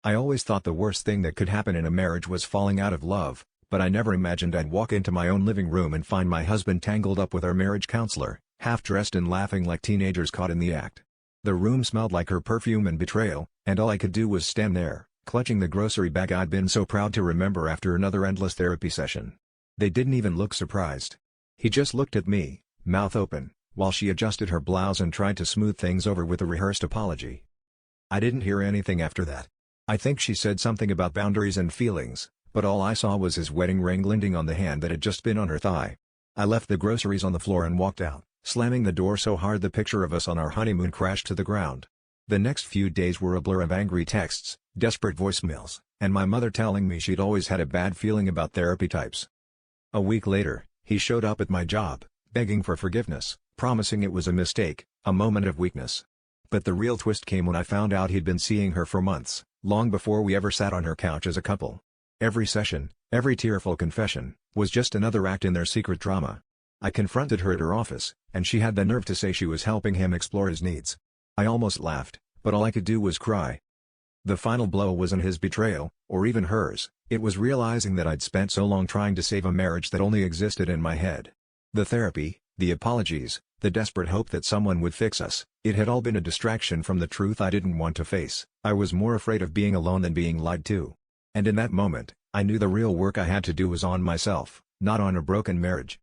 I always thought the worst thing that could happen in a marriage was falling out of love, but I never imagined I'd walk into my own living room and find my husband tangled up with our marriage counselor, half-dressed and laughing like teenagers caught in the act. The room smelled like her perfume and betrayal, and all I could do was stand there, clutching the grocery bag I'd been so proud to remember after another endless therapy session. They didn't even look surprised. He just looked at me, mouth open, while she adjusted her blouse and tried to smooth things over with a rehearsed apology. I didn't hear anything after that. I think she said something about boundaries and feelings, but all I saw was his wedding ring glinting on the hand that had just been on her thigh. I left the groceries on the floor and walked out, slamming the door so hard the picture of us on our honeymoon crashed to the ground. The next few days were a blur of angry texts, desperate voicemails, and my mother telling me she'd always had a bad feeling about therapy types. A week later, he showed up at my job, begging for forgiveness, promising it was a mistake, a moment of weakness. But the real twist came when I found out he'd been seeing her for months, long before we ever sat on her couch as a couple. Every session, every tearful confession, was just another act in their secret drama. I confronted her at her office, and she had the nerve to say she was helping him explore his needs. I almost laughed, but all I could do was cry. The final blow wasn't his betrayal, or even hers, it was realizing that I'd spent so long trying to save a marriage that only existed in my head. The therapy, the apologies, the desperate hope that someone would fix us, it had all been a distraction from the truth I didn't want to face. I was more afraid of being alone than being lied to. And in that moment, I knew the real work I had to do was on myself, not on a broken marriage.